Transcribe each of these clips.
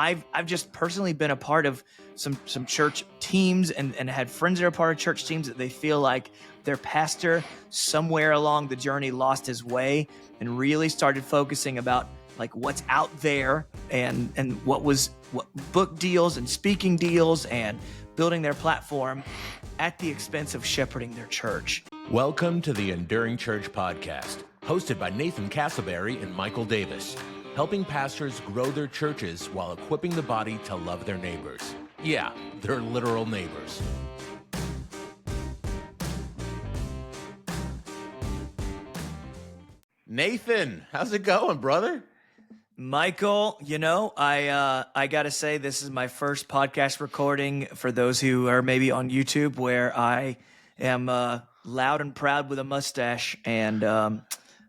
I've just personally been a part of some church teams and had friends that are part of church teams that they feel like their pastor somewhere along the journey lost his way and really started focusing about like what's out there and what book deals and speaking deals and building their platform at the expense of shepherding their church. Welcome to the Enduring Church Podcast, hosted by Nathan Castleberry and Michael Davis, helping pastors grow their churches while equipping the body to love their neighbors. Yeah, their literal neighbors. Nathan, how's it going, brother? Michael, I got to say this is my first podcast recording for those who are maybe on YouTube where I am loud and proud with a mustache, and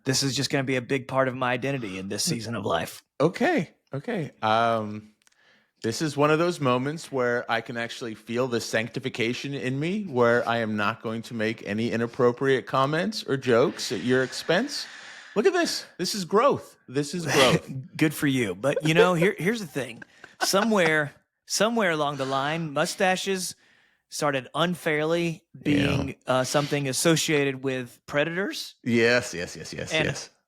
this is just going to be a big part of my identity in this season of life. Okay. This is one of those moments where I can actually feel the sanctification in me, where I am not going to make any inappropriate comments or jokes at your expense. Look at this. This is growth. Good for you. But, here's the thing. Somewhere along the line, mustaches started unfairly being something associated with predators. Yes.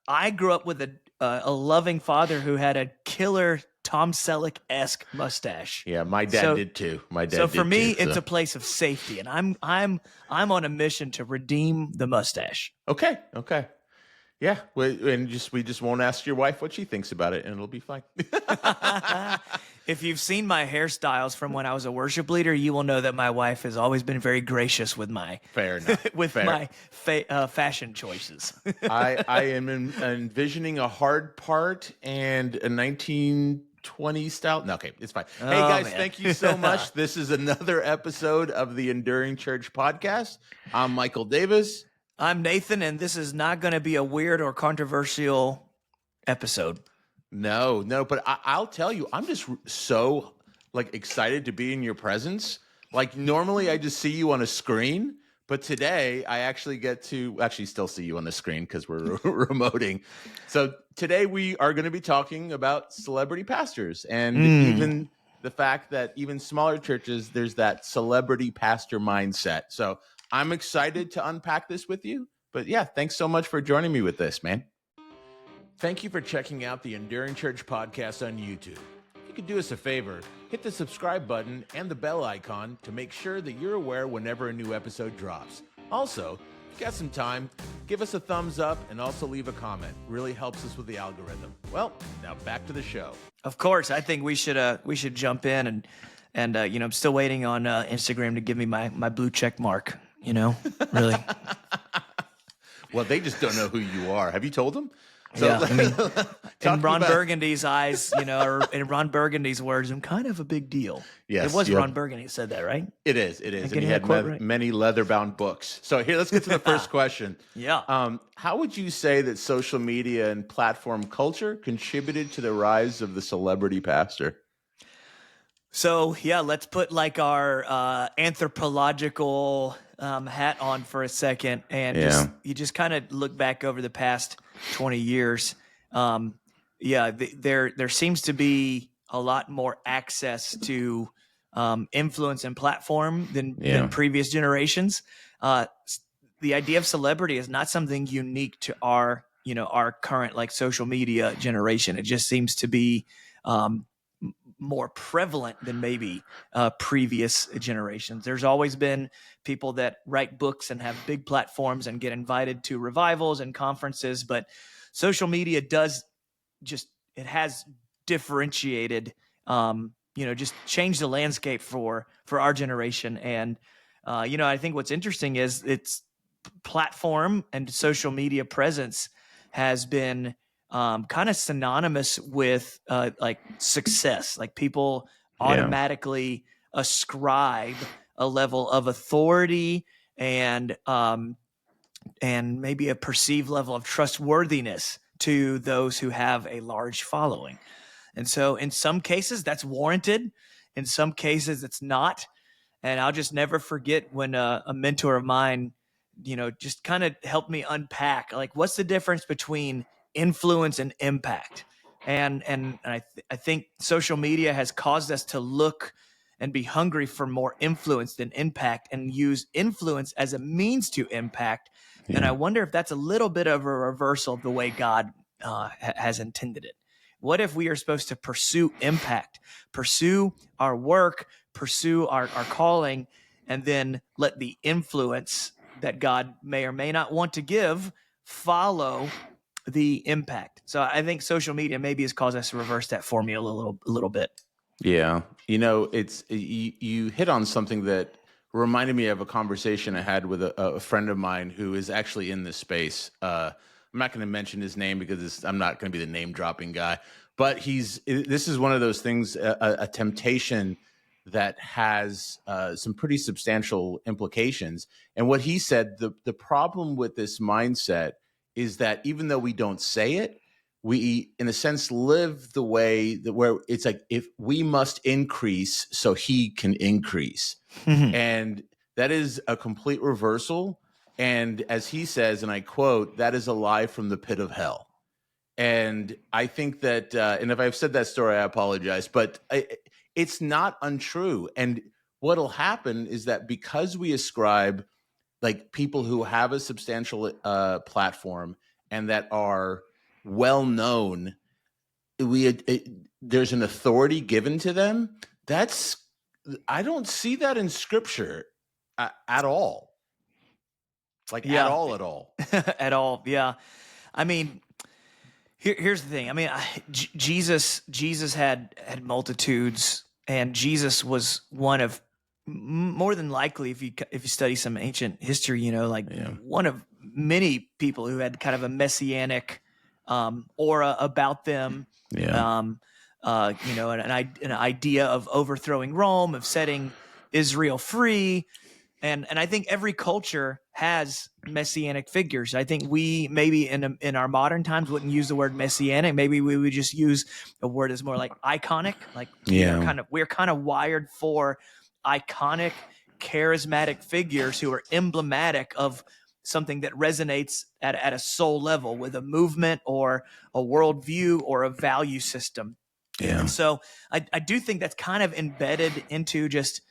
I grew up with a loving father who had a killer Tom Selleck-esque mustache. Yeah, my dad did too. So for me, it's a place of safety, and I'm on a mission to redeem the mustache. Okay. Yeah, we just won't ask your wife what she thinks about it, and it'll be fine. If you've seen my hairstyles from when I was a worship leader, you will know that my wife has always been very gracious with my fashion choices. I am envisioning a hard part and a 1920 style. No, okay, it's fine. Hey guys, man. Thank you so much. This is another episode of the Enduring Church Podcast. I'm Michael Davis. I'm Nathan, and this is not going to be a weird or controversial episode. No, but I'll tell you, I'm just so excited to be in your presence. Like normally I just see you on a screen, but today I actually get to still see you on the screen because we're remoting. So today we are going to be talking about celebrity pastors and even the fact that even smaller churches, there's that celebrity pastor mindset. So I'm excited to unpack this with you. But yeah, thanks so much for joining me with this, man. Thank you for checking out the Enduring Church Podcast on YouTube. If you could do us a favor, hit the subscribe button and the bell icon to make sure that you're aware whenever a new episode drops. Also, if you got some time, give us a thumbs up and also leave a comment. Really helps us with the algorithm. Well, now back to the show. Of course, I think we should jump in and I'm still waiting on Instagram to give me my blue check mark. Really. Well, they just don't know who you are. Have you told them? So, yeah, in Ron Burgundy's eyes, or in Ron Burgundy's words, I'm kind of a big deal. Yes, it was Ron Burgundy who said that, right? It is. And he had many leather-bound books. So here, let's get to the first question. Yeah. How would you say that social media and platform culture contributed to the rise of the celebrity pastor? So yeah, let's put our anthropological hat on for a second, and you just kind of look back over the past 20 years. There seems to be a lot more access to influence and platform than previous generations. The idea of celebrity is not something unique to our current social media generation. It just seems to be more prevalent than maybe previous generations. There's always been people that write books and have big platforms and get invited to revivals and conferences, but social media it has differentiated, just changed the landscape for our generation. And, I think what's interesting is its platform and social media presence has been kind of synonymous with success. Like people automatically ascribe a level of authority and maybe a perceived level of trustworthiness to those who have a large following. And so in some cases that's warranted. In some cases it's not. And I'll just never forget when a mentor of mine, just kind of helped me unpack, what's the difference between influence and impact? And I think social media has caused us to look and be hungry for more influence than impact, and use influence as a means to impact. Yeah. And I wonder if that's a little bit of a reversal of the way God has intended it. What if we are supposed to pursue impact, pursue our work, pursue our calling, and then let the influence that God may or may not want to give follow the impact? So I think social media maybe has caused us to reverse that formula a little bit. Yeah. It's you hit on something that reminded me of a conversation I had with a friend of mine who is actually in this space. I'm not going to mention his name because I'm not going to be the name dropping guy, but this is one of those things, a temptation that has some pretty substantial implications. And what he said, the problem with this mindset is that even though we don't say it, we in a sense live the way that where it's like, if we must increase so he can increase. And that is a complete reversal. And as he says, and I quote, that is a lie from the pit of hell. And I think that, and if I've said that story, I apologize, but it's not untrue. And what'll happen is that because we ascribe, like, people who have a substantial platform and that are well known, there's an authority given to them. I don't see that in scripture at all. Like, yeah. at all. At all. Yeah. I mean, here's the thing. I mean, Jesus had multitudes, and Jesus was one of, more than likely, if you study some ancient history, one of many people who had kind of a messianic aura about them. Yeah. An idea of overthrowing Rome, of setting Israel free. And I think every culture has messianic figures. I think we maybe in our modern times wouldn't use the word messianic. Maybe we would just use a word that's more like iconic. Like, we're kind of wired for iconic, charismatic figures who are emblematic of something that resonates at a soul level with a movement or a worldview or a value system. Yeah. And so I do think that's kind of embedded into just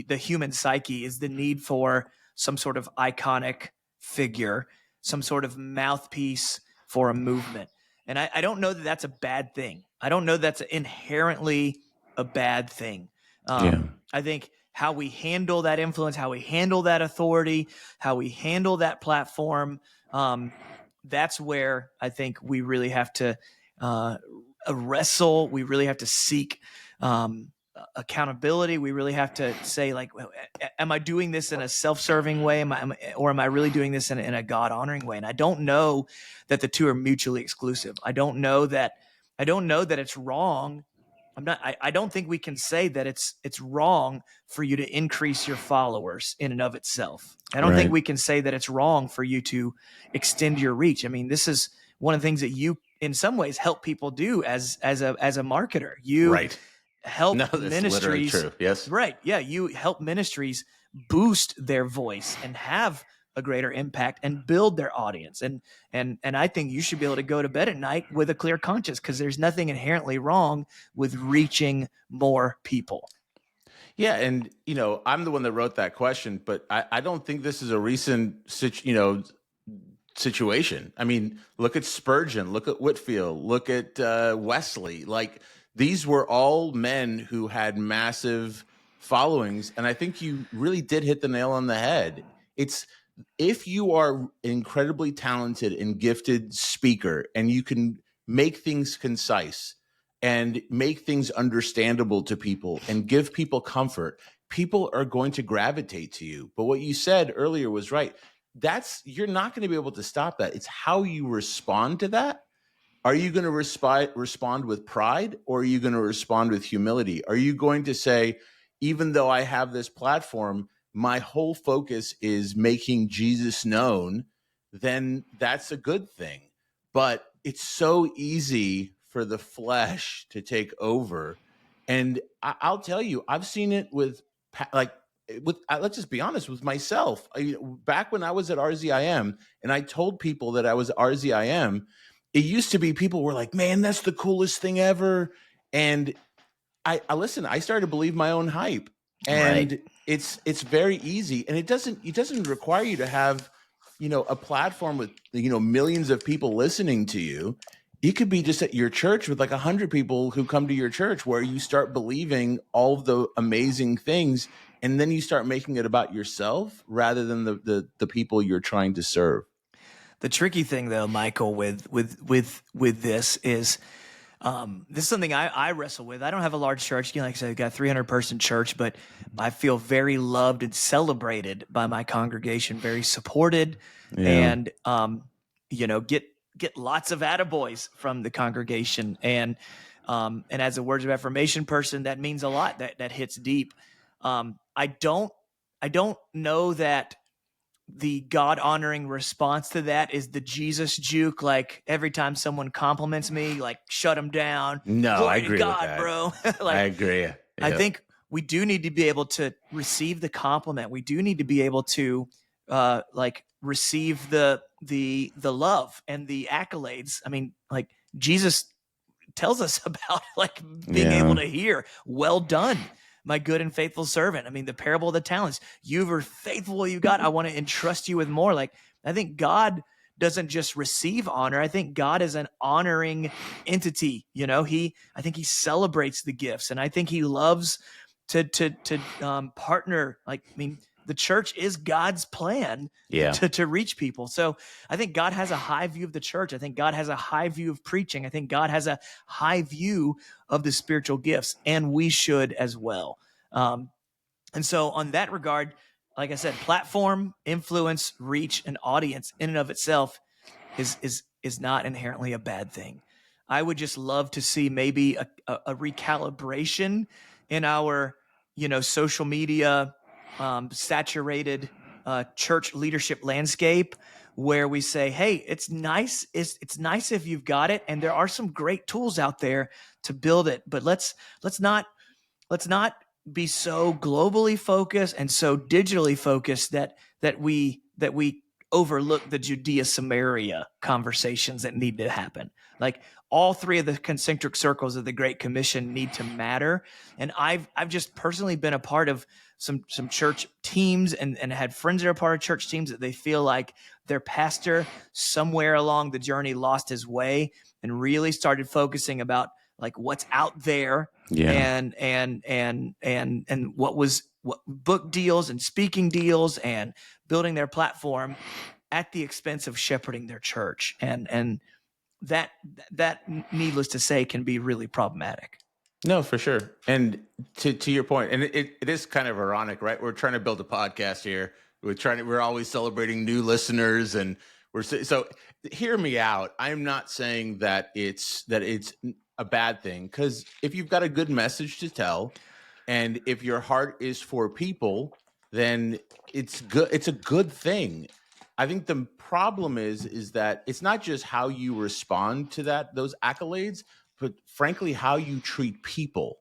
the human psyche, is the need for some sort of iconic figure, some sort of mouthpiece for a movement. And I don't know that that's a bad thing. I don't know that's inherently a bad thing. I think how we handle that influence, how we handle that authority, how we handle that platform, that's where I think we really have to wrestle. We really have to seek accountability. We really have to say, like, am I doing this in a self-serving way? Or am I really doing this in a God-honoring way? And I don't know that the two are mutually exclusive. I don't know that it's wrong. I don't think we can say that it's wrong for you to increase your followers in and of itself. I don't think we can say that it's wrong for you to extend your reach. I mean, this is one of the things that you, in some ways, help people do as a marketer. You help ministries. True. Yes. Right. Yeah. You help ministries boost their voice and have a greater impact and build their audience. And I think you should be able to go to bed at night with a clear conscience, because there's nothing inherently wrong with reaching more people. Yeah. And, I'm the one that wrote that question, but I don't think this is a recent situation. I mean, look at Spurgeon, look at Whitefield, look at Wesley. Like, these were all men who had massive followings. And I think you really did hit the nail on the head. It's, if you are incredibly talented and gifted speaker, and you can make things concise and make things understandable to people and give people comfort, people are going to gravitate to you. But what you said earlier was right. You're not going to be able to stop that. It's how you respond to that. Are you going to respond with pride, or are you going to respond with humility? Are you going to say, even though I have this platform, my whole focus is making Jesus known? Then that's a good thing. But it's so easy for the flesh to take over. And I'll tell you, I've seen it with let's just be honest with myself. Back when I was at RZIM and I told people that I was RZIM, it used to be people were like, man, that's the coolest thing ever. And I listen, I started to believe my own hype. And Right. it's very easy. And it doesn't require you to have, a platform with, millions of people listening to you. You could be just at your church with like 100 people who come to your church, where you start believing all of the amazing things, and then you start making it about yourself rather than the people you're trying to serve. The tricky thing, though, Michael, with this is this is something I wrestle with. I don't have a large church. Like I said, I've got a 300-person church, but I feel very loved and celebrated by my congregation, very supported, and get lots of attaboys from the congregation. And as a words of affirmation person, that means a lot. That hits deep. I don't know that the God honoring response to that is the Jesus juke. Like every time someone compliments me, like shut them down. No, I Glory to agree with God, that. bro. I Like agree. I Yep. think we do need to be able to receive the compliment. We do need to be able to receive the love and the accolades. I mean, like Jesus tells us about like being able Yeah. to hear, well done, my good and faithful servant. I mean, the parable of the talents, you were faithful, you got, I want to entrust you with more. Like, I think God doesn't just receive honor. I think God is an honoring entity. I think he celebrates the gifts, and I think he loves to partner. Like, I mean, the church is God's plan Yeah. to reach people. So I think God has a high view of the church. I think God has a high view of preaching. I think God has a high view of the spiritual gifts, and we should as well. And so on that regard, like I said, platform, influence, reach, and audience in and of itself is not inherently a bad thing. I would just love to see maybe a recalibration in our, social media saturated church leadership landscape, where we say, hey, it's nice. It's nice if you've got it, and there are some great tools out there to build it. But let's not be so globally focused and so digitally focused that we overlook the Judea Samaria conversations that need to happen. Like all three of the concentric circles of the Great Commission need to matter. And I've just personally been a part of some church teams and had friends that are part of church teams that they feel like their pastor somewhere along the journey lost his way and really started focusing about like what's out there. Yeah. And what book deals and speaking deals and building their platform at the expense of shepherding their church. And that needless to say can be really problematic. No, for sure. And to your point, and it is kind of ironic, right? We're trying to build a podcast here. We're always celebrating new listeners, and so hear me out. I'm not saying that it's a bad thing, because if you've got a good message to tell, and if your heart is for people, then it's good. It's a good thing. I think the problem is that it's not just how you respond to those accolades, but frankly, how you treat people.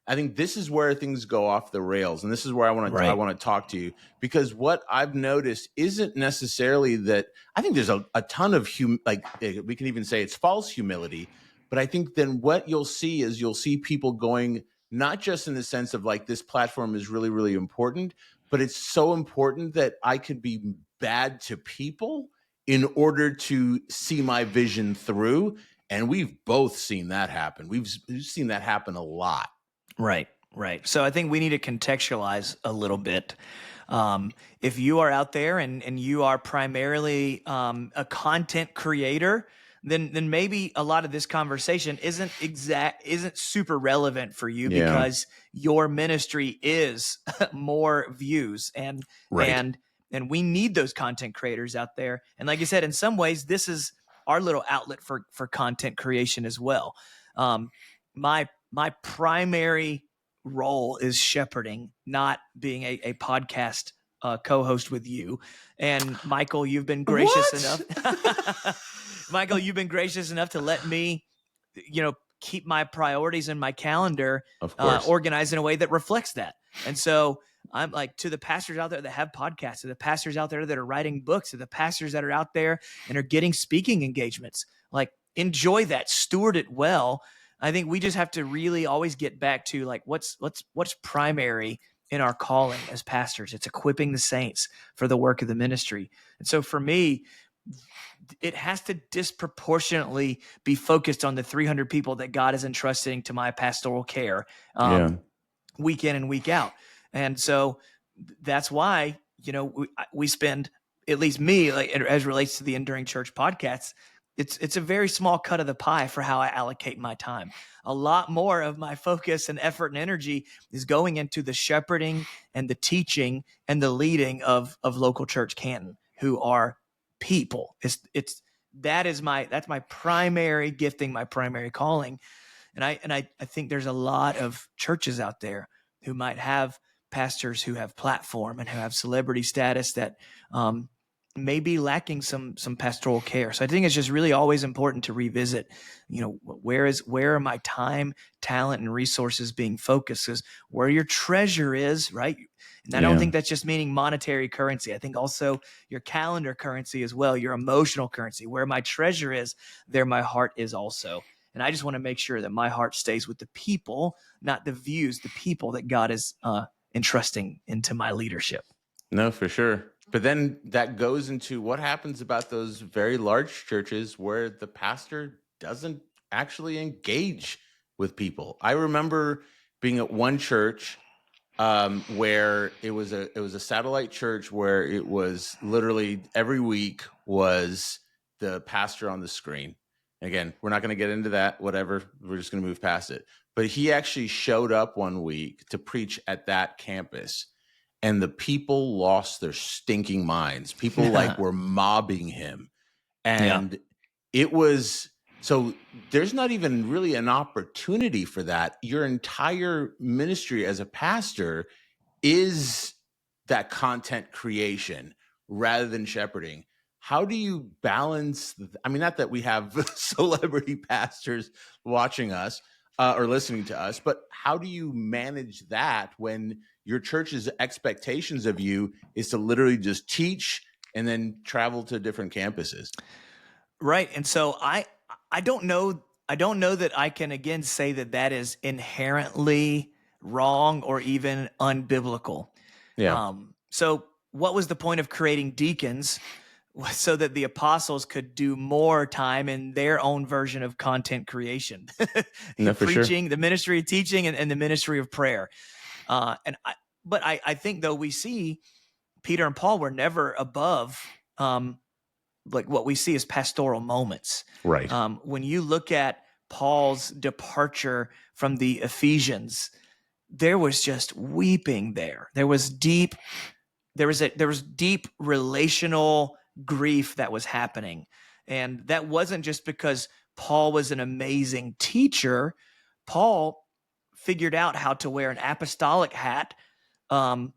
I think this is where things go off the rails, and this is where I want to talk to you, because what I've noticed isn't necessarily that. I think there's a ton of we can even say it's false humility, but I think then what you'll see people going, not just in the sense of like, this platform is really, really important, but it's so important that I could be bad to people in order to see my vision through. And we've both seen that happen. We've seen that happen a lot. Right. So I think we need to contextualize a little bit. If you are out there and you are primarily a content creator, then maybe a lot of this conversation isn't super relevant for you, because your ministry is more views and we need those content creators out there. And like you said, in some ways, this is our little outlet for content creation as well. My primary role is shepherding, not being a podcast co-host with you. And Michael, you've been gracious enough. Michael, you've been gracious enough to let me, keep my priorities in my calendar organized in a way that reflects that. And so I'm like, to the pastors out there that have podcasts, to the pastors out there that are writing books, to the pastors that are out there and are getting speaking engagements, like, enjoy that, steward it well. I think we just have to really always get back to like what's primary in our calling as pastors. It's equipping the saints for the work of the ministry. And so for me, it has to disproportionately be focused on the 300 people that God is entrusting to my pastoral care, week in and week out. And so that's why, we spend, at least me, like as relates to the Enduring Church podcast, it's a very small cut of the pie for how I allocate my time. A lot more of my focus and effort and energy is going into the shepherding and the teaching and the leading of local church Canton, who are people. That's my primary gifting, my primary calling. And I think there's a lot of churches out there who might have pastors who have platform and who have celebrity status that may be lacking some pastoral care. So I think it's just really always important to revisit, where are my time, talent, and resources being focused? Because where your treasure is, right? And I don't think that's just meaning monetary currency. I think also your calendar currency as well, your emotional currency. Where my treasure is, there my heart is also. And I just want to make sure that my heart stays with the people, not the views, the people that God is entrusting into my leadership. No, for sure. But then that goes into what happens about those very large churches where the pastor doesn't actually engage with people. I remember being at one church where it was a satellite church where it was literally every week was the pastor on the screen. Again, we're not going to get into that, whatever. We're just going to move past it. But he actually showed up one week to preach at that campus. And the people lost their stinking minds. People were mobbing him. And it was, so there's not even really an opportunity for that. Your entire ministry as a pastor is that content creation rather than shepherding. How do you balance? Not that we have celebrity pastors watching us or listening to us, but how do you manage that when your church's expectations of you is to literally just teach and then travel to different campuses? Right. And so I don't know that I can again say that is inherently wrong or even unbiblical. Yeah. So what was the point of creating deacons? So that the apostles could do more time in their own version of content creation, preaching, the ministry of teaching, and the ministry of prayer. But I think though we see Peter and Paul were never above like what we see as pastoral moments. Right. When you look at Paul's departure from the Ephesians, there was just weeping there. There was deep relational grief that was happening. And that wasn't just because Paul was an amazing teacher. Paul figured out how to wear an apostolic hat, and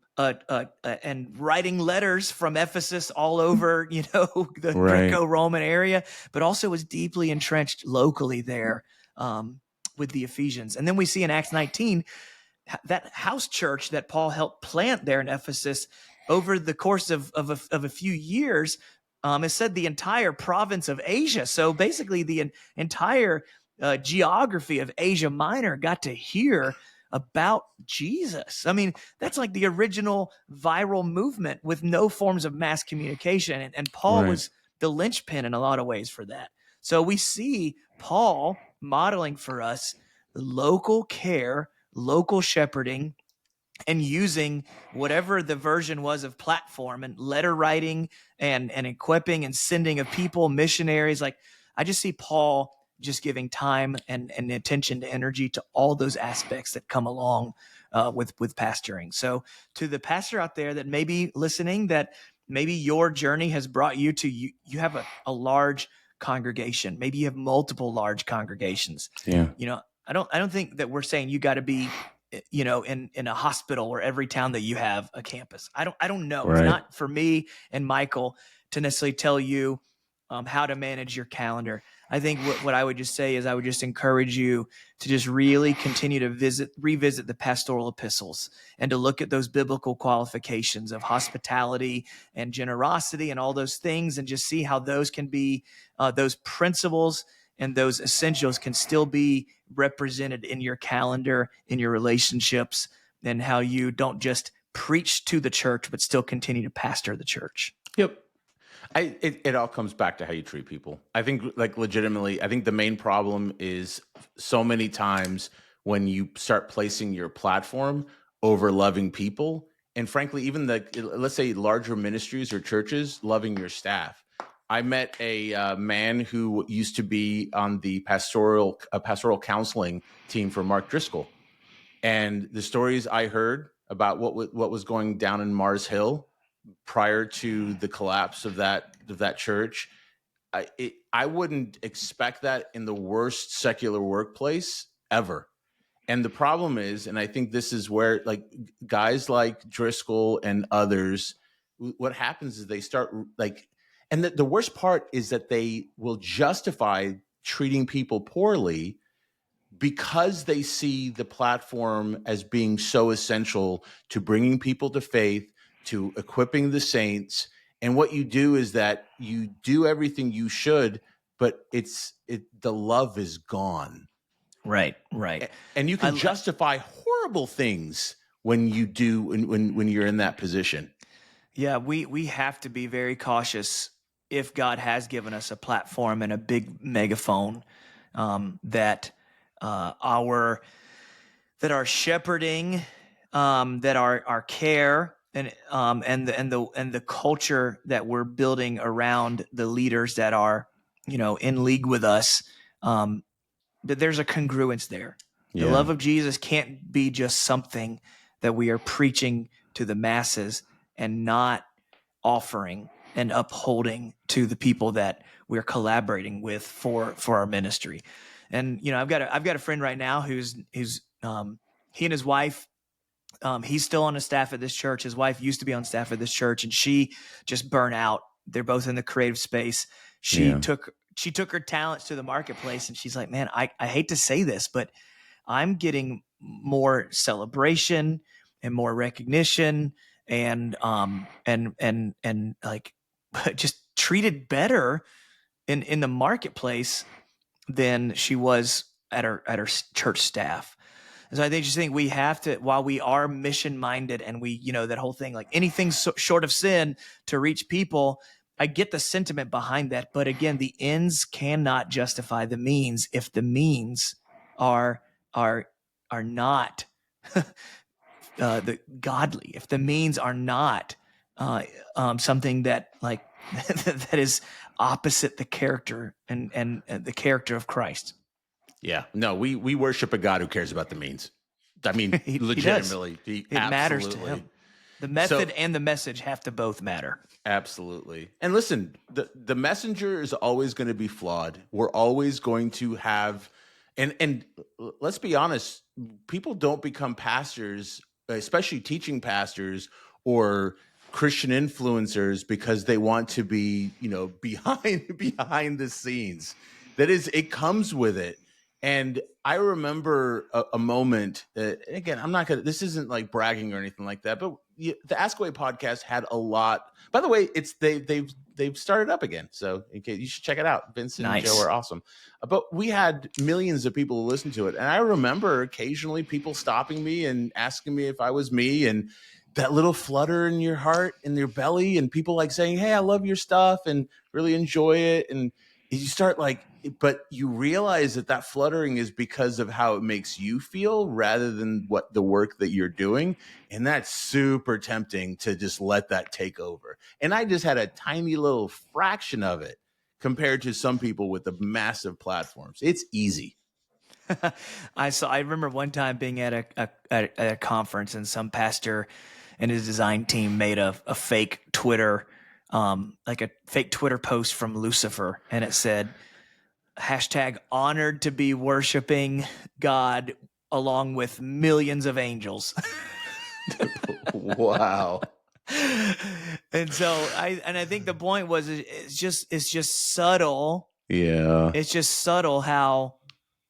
writing letters from Ephesus all over, the Greco-Roman area, but also was deeply entrenched locally there with the Ephesians. And then we see in Acts 19, that house church that Paul helped plant there in Ephesus over the course of a few years, has said the entire province of Asia. So basically the entire geography of Asia Minor got to hear about Jesus. That's like the original viral movement with no forms of mass communication. And Paul was the linchpin in a lot of ways for that. So we see Paul modeling for us local care, local shepherding, and using whatever the version was of platform and letter writing and equipping and sending of people, missionaries. Like I just see Paul just giving time and attention to energy to all those aspects that come along with pastoring. So to the pastor out there that may be listening, that maybe your journey has brought you to, you have a large congregation. Maybe you have multiple large congregations. Yeah. I don't think that we're saying you got to be, in a hospital or every town that you have a campus. I don't know. Right. It's not for me and Michael to necessarily tell you how to manage your calendar. I think what I would just say is I would just encourage you to just really continue to revisit the pastoral epistles and to look at those biblical qualifications of hospitality and generosity and all those things, and just see how those can be those principles and those essentials can still be represented in your calendar, in your relationships, and how you don't just preach to the church, but still continue to pastor the church. Yep. It all comes back to how you treat people. I think, like, legitimately, I think the main problem is so many times when you start placing your platform over loving people, and frankly, even let's say larger ministries or churches loving your staff. I met a man who used to be on the pastoral counseling team for Mark Driscoll, and the stories I heard about what was going down in Mars Hill prior to the collapse of that church, I wouldn't expect that in the worst secular workplace ever. And the problem is, and I think this is where, like, guys like Driscoll and others, what happens is they start, like, and the worst part is that they will justify treating people poorly because they see the platform as being so essential to bringing people to faith, to equipping the saints. And what you do is that you do everything you should, but the love is gone. Right. And you can justify horrible things when you do, when you're in that position. Yeah, we have to be very cautious if God has given us a platform and a big megaphone, that our shepherding, that our care and the culture that we're building around the leaders that are, in league with us, that there's a congruence there. The love of Jesus can't be just something that we are preaching to the masses and not offering and upholding to the people that we're collaborating with for our ministry. And I've got a friend right now who's he and his wife, he's still on the staff at this church. His wife used to be on staff at this church, and she just burnt out. They're both in the creative space. She took her talents to the marketplace, and she's like, man, I hate to say this, but I'm getting more celebration and more recognition and like just treated better in the marketplace than she was at her church staff. And so I just think we have to, while we are mission minded and we, that whole thing, like anything short of sin to reach people, I get the sentiment behind that. But again, the ends cannot justify the means if the means are not the godly, if the means are not something that, like, that is opposite the character and the character of Christ. Yeah, no, we worship a God who cares about the means. I mean, legitimately, it matters to him. The method and the message have to both matter. Absolutely. And listen, the messenger is always going to be flawed. We're always going to have, and let's be honest, people don't become pastors, especially teaching pastors or Christian influencers, because they want to be, behind the scenes. That is, it comes with it. And I remember a moment that, again, I'm not going to, this isn't like bragging or anything like that, but the Ask Away podcast had a lot. By the way, they've started up again. So you should check it out. Vince and Joe are awesome. But we had millions of people who listened to it. And I remember occasionally people stopping me and asking me if I was me, and that little flutter in your heart, in your belly, and people like saying, hey, I love your stuff and really enjoy it. And you start but you realize that fluttering is because of how it makes you feel rather than what the work that you're doing. And that's super tempting to just let that take over. And I just had a tiny little fraction of it compared to some people with the massive platforms. It's easy. I remember one time being at a conference, and some pastor and his design team made a fake Twitter, like a fake Twitter post from Lucifer. And it said, #honored to be worshiping God along with millions of angels. Wow. And so I think the point was, it's just subtle. Yeah. It's just subtle how,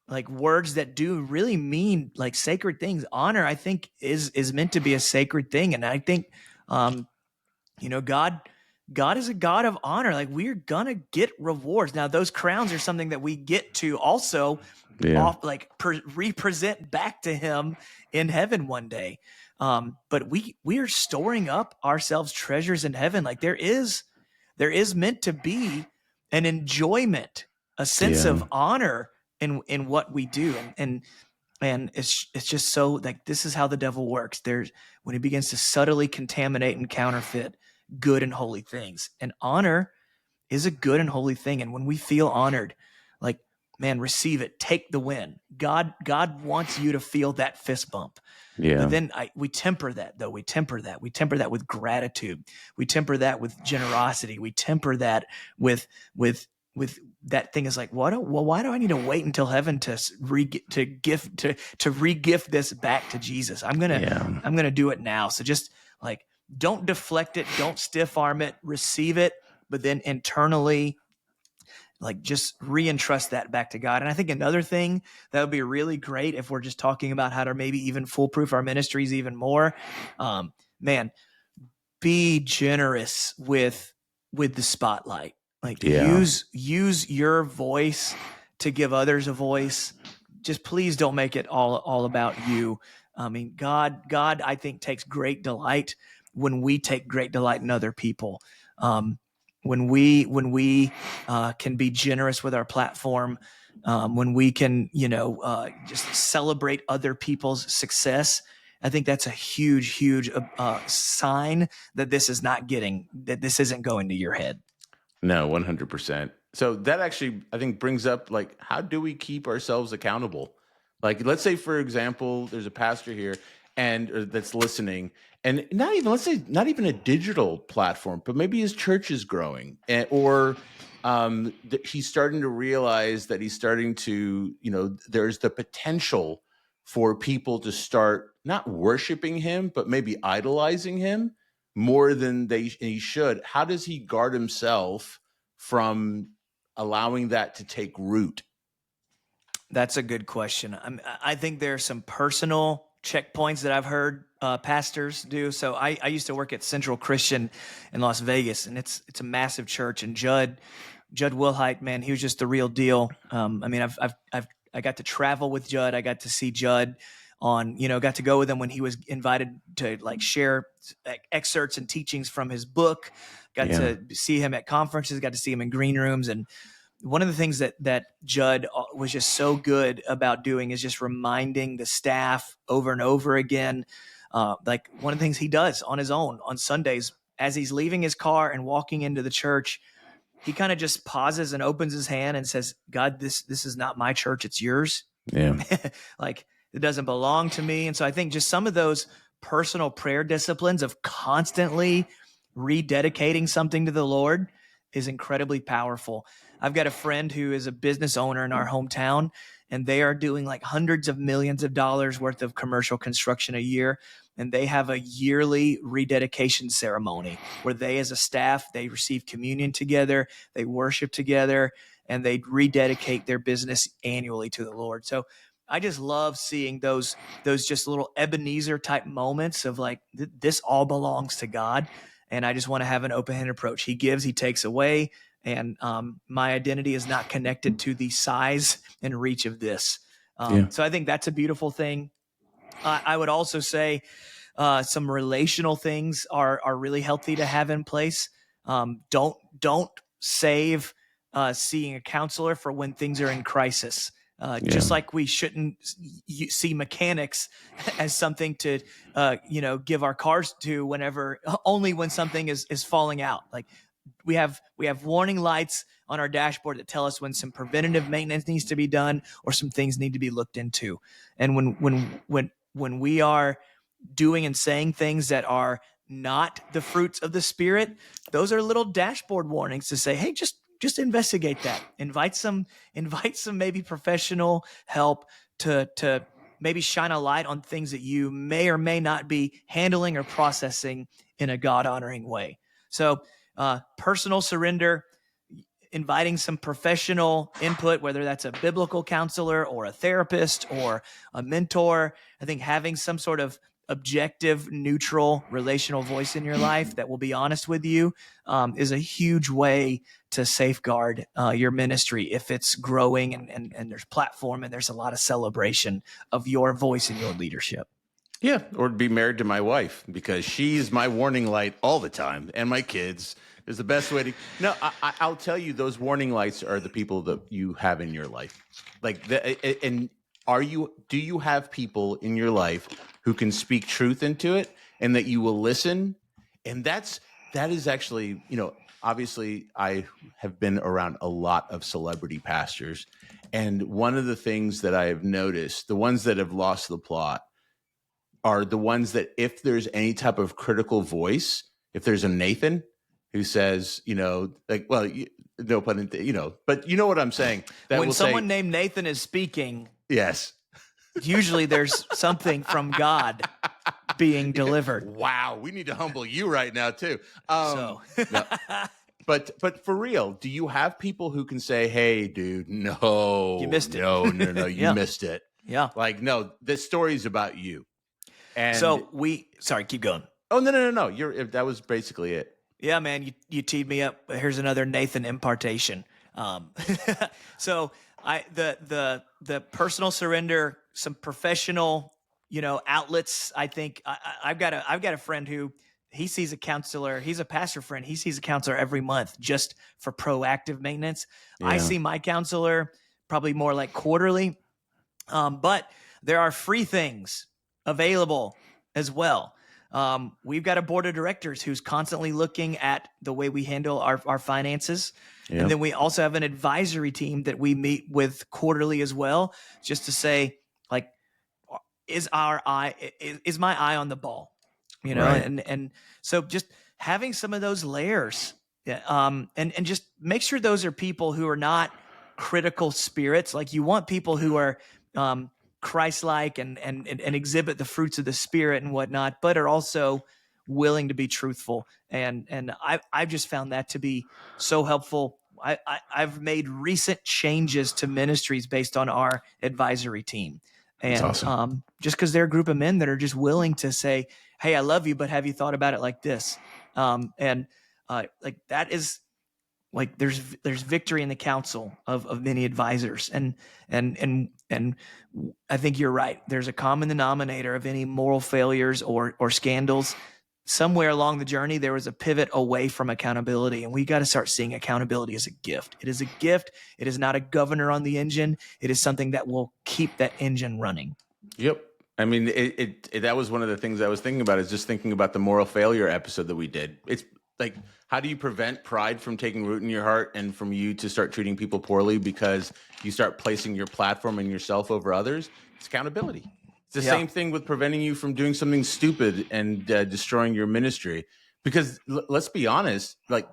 like, words that do really mean, like, sacred things. Honor, I think, is meant to be a sacred thing. And I think, God God is a God of honor. Like, we're gonna get rewards. Now, those crowns are something that we get to also represent back to him in heaven one day. But we are storing up ourselves treasures in heaven. Like, there is meant to be an enjoyment, a sense of honor in what we do. And it's just so, like, this is how the devil works. There's when he begins to subtly contaminate and counterfeit good and holy things. And honor is a good and holy thing. And when we feel honored, like, man, receive it, take the win. God wants you to feel that fist bump. Yeah. But then we temper that, though. We temper that with gratitude. We temper that with generosity. We temper that with that thing is like, why do I need to wait until heaven to re-gift this back to Jesus? I'm gonna do it now. So just, like, don't deflect it, don't stiff arm it, receive it, but then internally, like, just re-entrust that back to God. And I think another thing that would be really great, if we're just talking about how to maybe even foolproof our ministries even more, man, be generous with the spotlight. Like, use your voice to give others a voice. Just please don't make it all about you. I mean, God, I think, takes great delight when we take great delight in other people. When we can be generous with our platform, when we can, just celebrate other people's success, I think that's a huge sign that this isn't going to your head. No, 100%. So that actually, I think, brings up, like, how do we keep ourselves accountable? Like, let's say, for example, there's a pastor here that's listening, and not even a digital platform, but maybe his church is growing, or he's starting to realize that he's starting to, there's the potential for people to start not worshiping him, but maybe idolizing him more than he should. How does he guard himself from allowing that to take root? That's a good question. I think there are some personal checkpoints that I've heard pastors do. So I used to work at Central Christian in Las Vegas, and it's a massive church. And Judd Wilhite, man, he was just the real deal. I mean, I got to travel with Judd. I got to see Judd got to go with him when he was invited to, like, share excerpts and teachings from his book. Got to see him at conferences. Got to see him in green rooms. And one of the things that Judd was just so good about doing is just reminding the staff over and over again. Like, one of the things he does on his own on Sundays, as he's leaving his car and walking into the church, he kind of just pauses and opens his hand and says, God, this is not my church, it's yours. Yeah. Like, it doesn't belong to me. And so I think just some of those personal prayer disciplines of constantly rededicating something to the Lord is incredibly powerful. I've got a friend who is a business owner in our hometown, and they are doing like hundreds of millions of dollars worth of commercial construction a year. And they have a yearly rededication ceremony where they, as a staff, they receive communion together, they worship together, and they rededicate their business annually to the Lord. So I just love seeing those just little Ebenezer type moments of, like, this all belongs to God. And I just want to have an open-handed approach. He gives, he takes away. And my identity is not connected to the size and reach of this. So I think that's a beautiful thing. I would also say some relational things are really healthy to have in place. Don't save seeing a counselor for when things are in crisis. Just like we shouldn't see mechanics as something to, give our cars to only when something is falling out. Like, we have warning lights on our dashboard that tell us when some preventative maintenance needs to be done or some things need to be looked into. And when we are doing and saying things that are not the fruits of the Spirit, those are little dashboard warnings to say, hey, just investigate that. Invite some maybe professional help to maybe shine a light on things that you may or may not be handling or processing in a God-honoring way. So personal surrender, inviting some professional input, whether that's a biblical counselor or a therapist or a mentor. I think having some sort of objective, neutral, relational voice in your life that will be honest with you is a huge way to safeguard your ministry if it's growing and there's platform and there's a lot of celebration of your voice and your leadership. Yeah, or be married to my wife because she's my warning light all the time, and my kids is the best way to. No, I'll tell you, those warning lights are the people that you have in your life. Like, and do you have people in your life who can speak truth into it, and that you will listen? And that is actually, obviously, I have been around a lot of celebrity pastors, and one of the things that I have noticed, the ones that have lost the plot, are the ones that if there's any type of critical voice, if there's a Nathan who says, no pun intended, but you know what I'm saying? That when someone named Nathan is speaking, yes, usually there's something from God being delivered. Wow, we need to humble you right now too. No. But for real, do you have people who can say, "Hey, dude, no, you missed it. No, you missed it." Yeah, like no, this story's about you. And so sorry, keep going. Oh, no. That was basically it. Yeah, man, you teed me up. Here's another Nathan impartation. So the personal surrender, some professional, outlets. I think I've got a friend who he sees a counselor. He's a pastor friend. He sees a counselor every month just for proactive maintenance. Yeah. I see my counselor probably more like quarterly. But there are free things available as well. We've got a board of directors who's constantly looking at the way we handle our finances. Yep. And then we also have an advisory team that we meet with quarterly as well, just to say, like, is my eye on the ball? Right. And so just having some of those layers, and just make sure those are people who are not critical spirits. Like, you want people who are Christ-like and exhibit the fruits of the Spirit and whatnot, but are also willing to be truthful. And I've just found that to be so helpful. I've made recent changes to ministries based on our advisory team. And that's awesome. Just because they're a group of men that are just willing to say, "Hey, I love you, but have you thought about it like this?" Like that is. Like there's victory in the counsel of many advisors, and I think you're right. There's a common denominator of any moral failures or scandals. Somewhere along the journey, there was a pivot away from accountability, and we got to start seeing accountability as a gift. It is a gift. It is not a governor on the engine. It is something that will keep that engine running. Yep. I mean, that was one of the things I was thinking about, is just thinking about the moral failure episode that we did. It's like, how do you prevent pride from taking root in your heart and from you to start treating people poorly because you start placing your platform and yourself over others? It's accountability. It's the same thing with preventing you from doing something stupid and destroying your ministry. Because let's be honest, like,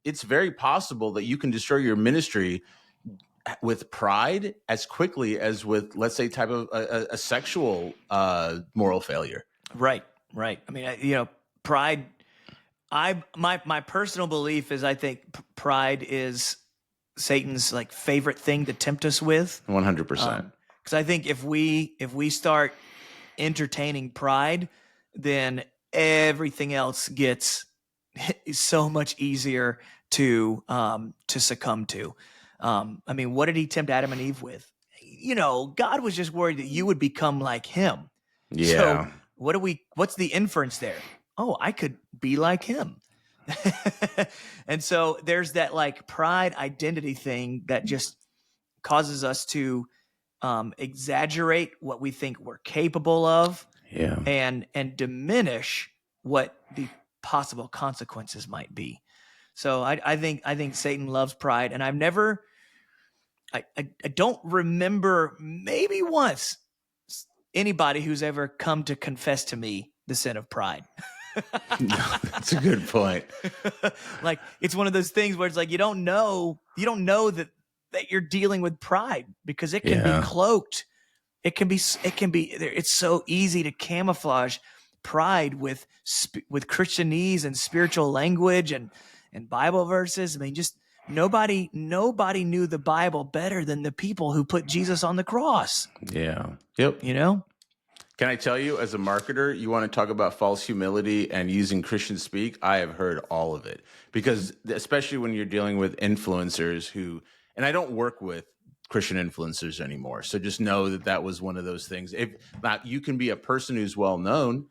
it's very possible that you can destroy your ministry with pride as quickly as with, let's say, type of a sexual moral failure. Right. I mean, pride. My personal belief is, I think pride is Satan's like favorite thing to tempt us with. 100%. Because I think if we start entertaining pride, then everything else gets so much easier to succumb to. I mean, what did he tempt Adam and Eve with? God was just worried that you would become like him. Yeah. So what's the inference there? Oh, I could be like him. And so there's that like pride identity thing that just causes us to exaggerate what we think we're capable of, and diminish what the possible consequences might be. So I think Satan loves pride, and I don't remember maybe once anybody who's ever come to confess to me the sin of pride. That's a good point. Like, it's one of those things where it's like you don't know that you're dealing with pride, because it can be cloaked. It's so easy to camouflage pride with Christianese and spiritual language and Bible verses. I mean, just nobody knew the Bible better than the people who put Jesus on the cross. Yeah. Yep. Can I tell you, as a marketer, you want to talk about false humility and using Christian speak? I have heard all of it, because especially when you're dealing with influencers who, and I don't work with Christian influencers anymore. So just know that that was one of those things. If not, you can be a person who's well known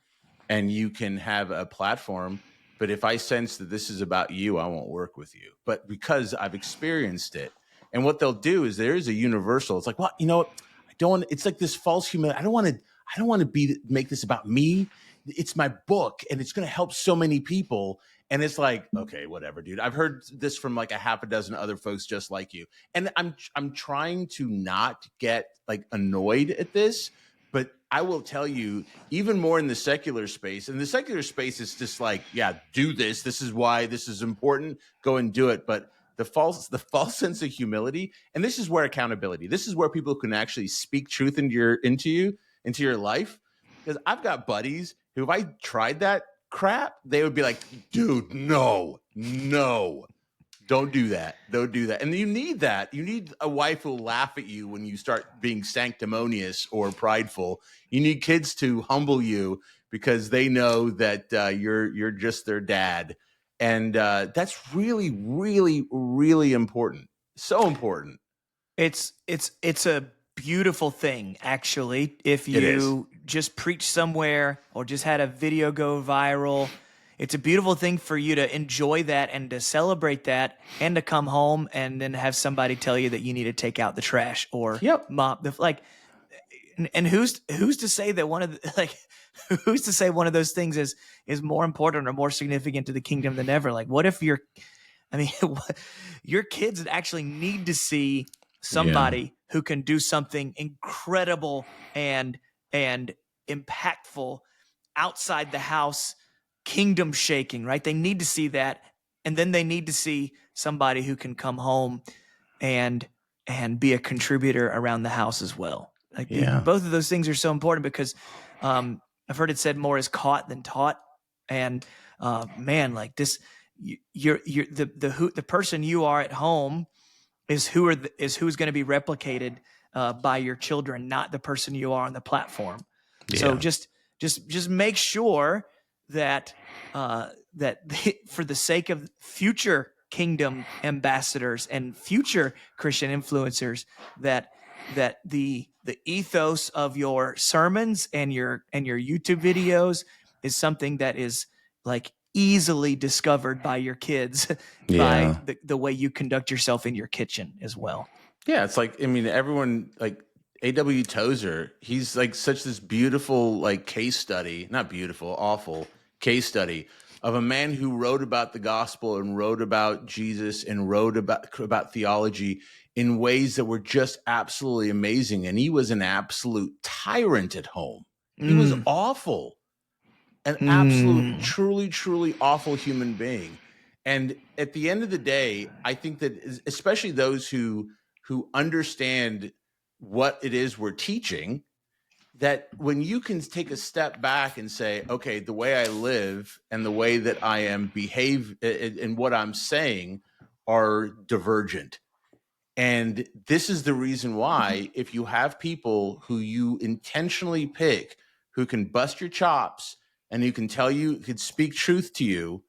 and you can have a platform. But if I sense that this is about you, I won't work with you. But because I've experienced it, and what they'll do is there is a universal. It's like, well, you know what? I don't want. It's like this false humility. I don't want to make this about me. It's my book, and it's going to help so many people. And it's like, okay, whatever, dude. I've heard this from like a half a dozen other folks just like you, and I'm trying to not get like annoyed at this, but I will tell you, even more in the secular space. And the secular space is just like, yeah, do this. This is why this is important. Go and do it. But the false sense of humility, and this is where accountability. This is where people can actually speak truth into your life. Because I've got buddies who, if I tried that crap, they would be like, dude, no, don't do that. Don't do that. And you need that. You need a wife who'll laugh at you when you start being sanctimonious or prideful. You need kids to humble you because they know that you're just their dad. And that's really, really, really important. So important. It's a beautiful thing, actually. If It is. you just preach somewhere or just had a video go viral, it's a beautiful thing for you to enjoy that and to celebrate that, and to come home and then have somebody tell you that you need to take out the trash or Yep. mop the like. And who's to say that one of the, like who's to say one of those things is more important or more significant to the kingdom than ever? Like, what if I mean, your kids actually need to see somebody who can do something incredible and impactful outside the house, kingdom shaking, right? They need to see that, and then they need to see somebody who can come home and be a contributor around the house as well. Like both of those things are so important, because I've heard it said more is caught than taught, and man, like this, you're the person you are at home is who's going to be replicated by your children, not the person you are on the platform. Yeah. So just make sure that for the sake of future kingdom ambassadors and future Christian influencers, that the ethos of your sermons and your YouTube videos is something that is like easily discovered by your kids by the way you conduct yourself in your kitchen as well. Yeah, it's like, I mean, everyone, like A.W. Tozer, he's like such this beautiful like case study, not beautiful, awful case study of a man who wrote about the gospel and wrote about Jesus and wrote about theology in ways that were just absolutely amazing. And he was an absolute tyrant at home. He was awful. An absolute, truly, truly awful human being. And at the end of the day, I think that especially those who understand what it is we're teaching, that when you can take a step back and say, okay, the way I live and the way that I am behave and what I'm saying are divergent. And this is the reason why, if you have people who you intentionally pick, who can bust your chops and who can tell you, could speak truth to you,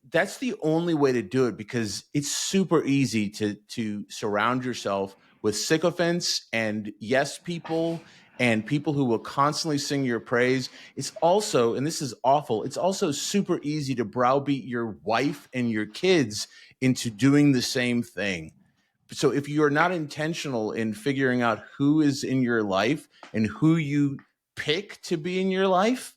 that's the only way to do it, because it's super easy to surround yourself with sycophants and yes people and people who will constantly sing your praise. It's also, and this is awful, it's also super easy to browbeat your wife and your kids into doing the same thing. So if you're not intentional in figuring out who is in your life and who you pick to be in your life,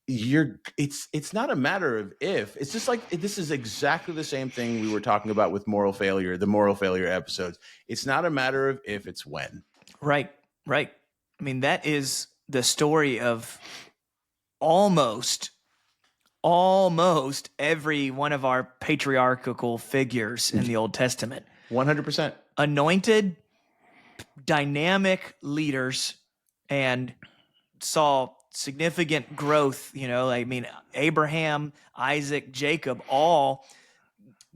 it's not a matter of if. It's just like, this is exactly the same thing we were talking about with moral failure, the moral failure episodes. It's not a matter of if, it's when. Right. I mean, that is the story of almost every one of our patriarchal figures in the Old Testament. 100%. Anointed, dynamic leaders, and saw significant growth. I mean, Abraham, Isaac, Jacob, all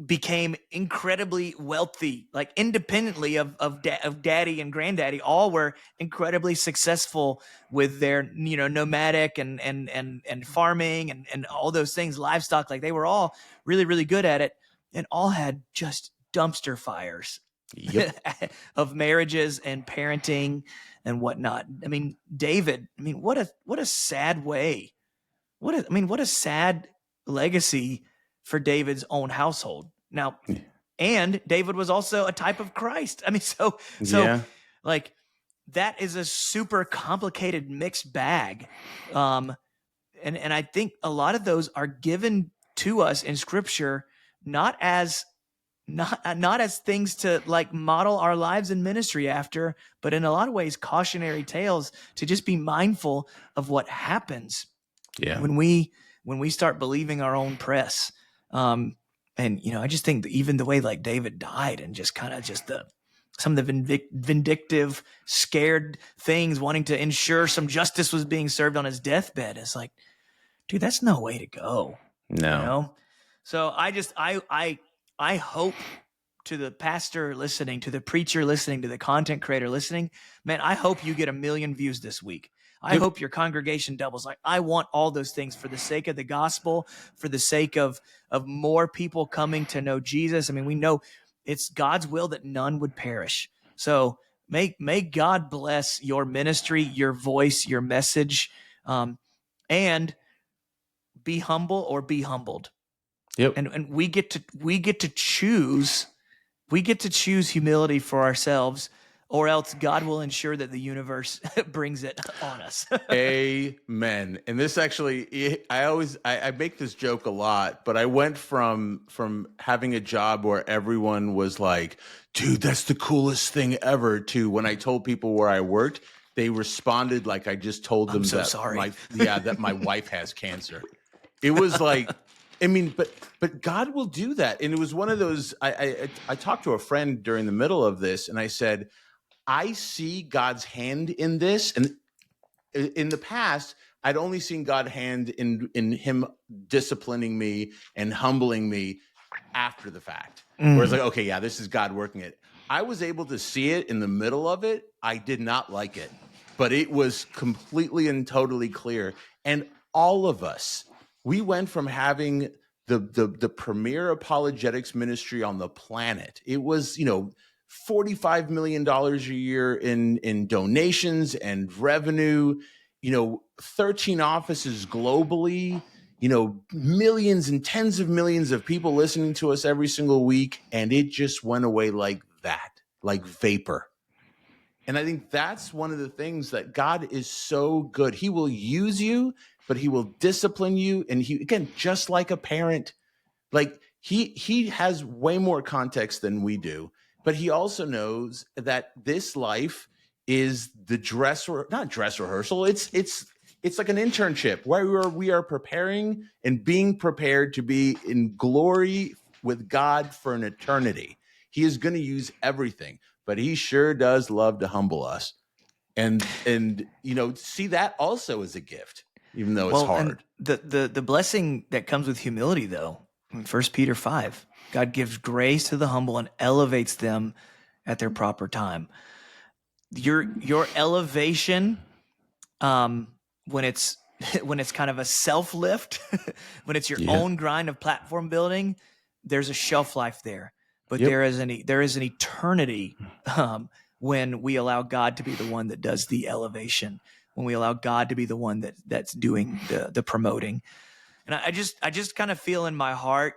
became incredibly wealthy, like independently of daddy and granddaddy. All were incredibly successful with their, nomadic and farming and all those things, livestock. Like they were all really, really good at it, and all had just dumpster fires of marriages and parenting and whatnot. I mean, David, what a sad way. What a sad legacy for David's own household. Now, and David was also a type of Christ. Like that is a super complicated mixed bag. And I think a lot of those are given to us in scripture, not as things to like model our lives in ministry after, but in a lot of ways cautionary tales to just be mindful of what happens when we start believing our own press. And I just think that even the way like David died, and just kind of just some of the vindictive, scared things, wanting to ensure some justice was being served on his deathbed, is like, dude, that's no way to go. No. So I hope, to the pastor listening, to the preacher listening, to the content creator listening, man, I hope you get 1 million views this week. I hope your congregation doubles. Like, I want all those things for the sake of the gospel, for the sake of more people coming to know Jesus. We know it's God's will that none would perish. So may God bless your ministry, your voice, your message, and be humble or be humbled. Yep. And we get to choose. We get to choose humility for ourselves, or else God will ensure that the universe brings it on us. Amen. And this actually, I make this joke a lot, but I went from having a job where everyone was like, dude, that's the coolest thing ever, to when I told people where I worked, they responded like I just told them that my wife has cancer. It was like, but God will do that. And it was one of those, I talked to a friend during the middle of this, and I said, I see God's hand in this. And in the past, I'd only seen God's hand in him disciplining me and humbling me after the fact. Where it's like, okay, yeah, this is God working it. I was able to see it in the middle of it. I did not like it, but it was completely and totally clear. And all of us, we went from having the premier apologetics ministry on the planet. It was, $45 million a year in donations and revenue, 13 offices globally, millions and tens of millions of people listening to us every single week. And it just went away like that, like vapor. And I think that's one of the things that God is so good. He will use you, but he will discipline you. And he, again, just like a parent, like he has way more context than we do, but he also knows that this life is the not dress rehearsal. It's like an internship where we are preparing and being prepared to be in glory with God for an eternity. He is going to use everything, but he sure does love to humble us. And see that also as a gift, even though it's hard. The blessing that comes with humility, though, in 1 Peter 5, God gives grace to the humble and elevates them at their proper time. Your elevation, when it's kind of a self lift, when it's your own grind of platform building, there's a shelf life there. But there is an eternity when we allow God to be the one that does the elevation, when we allow God to be the one that's doing the promoting. And I just kind of feel in my heart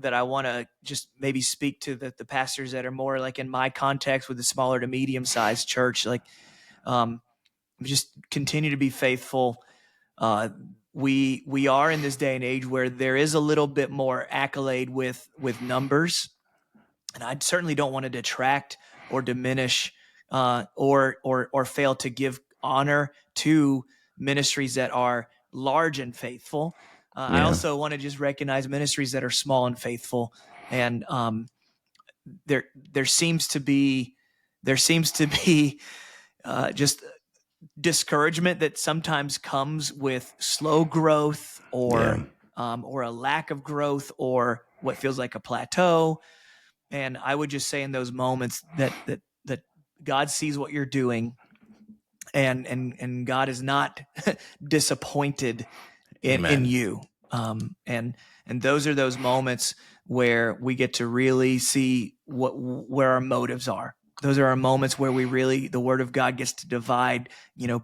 that I want to just maybe speak to the pastors that are more like in my context with the smaller to medium sized church, like just continue to be faithful. We are in this day and age where there is a little bit more accolade with numbers. And I certainly don't want to detract or diminish or fail to give honor to ministries that are large and faithful. I also want to just recognize ministries that are small and faithful. And there seems to be just discouragement that sometimes comes with slow growth or a lack of growth or what feels like a plateau. And I would just say in those moments that God sees what you're doing, and God is not disappointed in you. And those are those moments where we get to really see where our motives are. Those are our moments where the word of God gets to divide,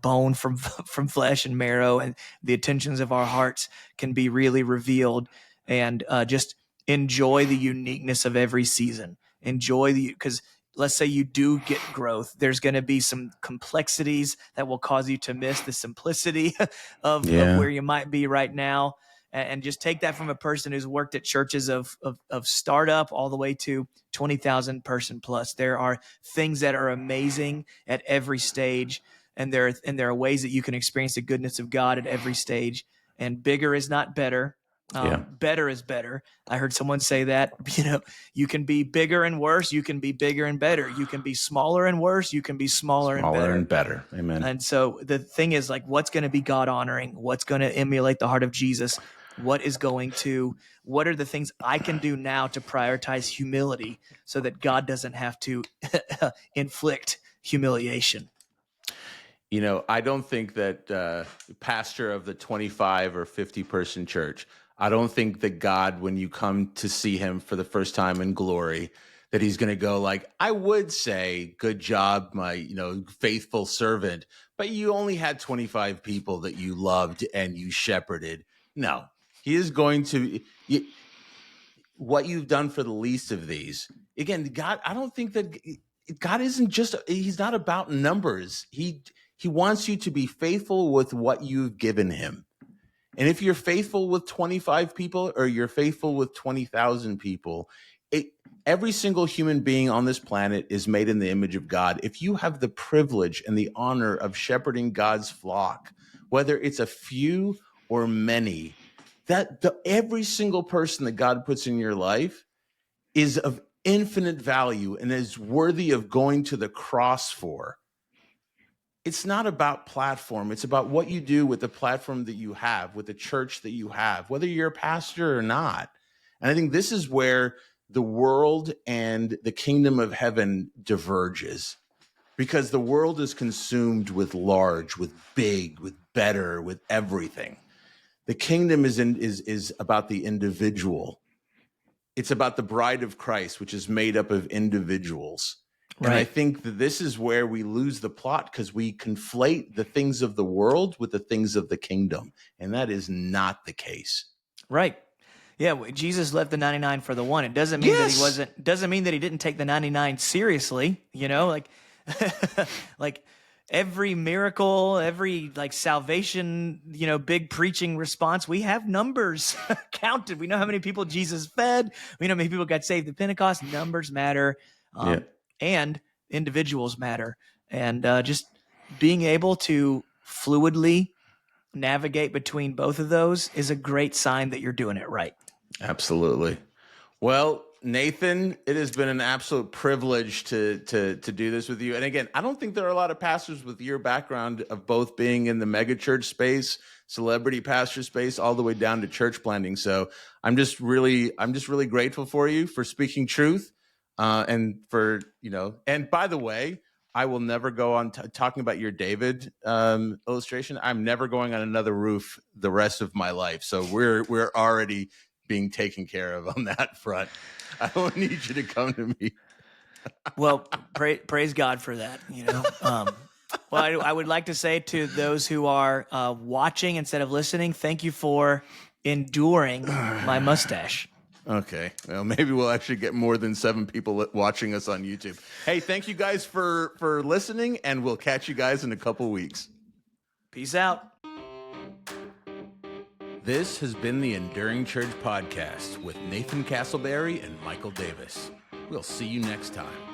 bone from flesh and marrow, and the intentions of our hearts can be really revealed. And just enjoy the uniqueness of every season. Because let's say you do get growth, there's going to be some complexities that will cause you to miss the simplicity of where you might be right now. And just take that from a person who's worked at churches of startup all the way to 20,000 person plus. There are things that are amazing at every stage, and there are ways that you can experience the goodness of God at every stage. And bigger is not better. Better is better. I heard someone say that, you can be bigger and worse. You can be bigger and better. You can be smaller and worse. You can be smaller and better. Amen. And so the thing is, like, what's going to be God honoring? What's going to emulate the heart of Jesus? What are the things I can do now to prioritize humility so that God doesn't have to inflict humiliation? I don't think that pastor of the 25 or 50 person church, I don't think that God, when you come to see him for the first time in glory, that he's going to go like, I would say, good job, my, faithful servant, but you only had 25 people that you loved and you shepherded. No, he is going to, what you've done for the least of these. Again, God, I don't think that God he's not about numbers. He wants you to be faithful with what you've given him. And if you're faithful with 25 people or you're faithful with 20,000 people, every single human being on this planet is made in the image of God. If you have the privilege and the honor of shepherding God's flock, whether it's a few or many, every single person that God puts in your life is of infinite value and is worthy of going to the cross for. It's not about platform. It's about what you do with the platform that you have, with the church that you have, whether you're a pastor or not. And I think this is where the world and the kingdom of heaven diverges, because the world is consumed with large, with big, with better, with everything. The kingdom is about the individual. It's about the bride of Christ, which is made up of individuals. Right. And I think that this is where we lose the plot, because we conflate the things of the world with the things of the kingdom. And that is not the case. Right. Yeah. Jesus left the 99 for the one. It doesn't mean doesn't mean that he didn't take the 99 seriously, like every miracle, every salvation, big preaching response, we have numbers counted. We know how many people Jesus fed. We know how many people got saved at Pentecost. Numbers matter. And individuals matter. And just being able to fluidly navigate between both of those is a great sign that you're doing it right. Absolutely. Well, Nathan, it has been an absolute privilege to do this with you. And again, I don't think there are a lot of pastors with your background of both being in the megachurch space, celebrity pastor space, all the way down to church planting. So I'm just really grateful for you for speaking truth. And for, and by the way, I will never go on talking about your David illustration. I'm never going on another roof the rest of my life. So we're already being taken care of on that front. I don't need you to come to me. Well, praise God for that. Well, I would like to say to those who are watching instead of listening, thank you for enduring my mustache. Okay. Well, maybe we'll actually get more than 7 people watching us on YouTube. Hey, thank you guys for listening, and we'll catch you guys in a couple weeks. Peace out. This has been the Enduring Church Podcast with Nathan Castleberry and Michael Davis. We'll see you next time.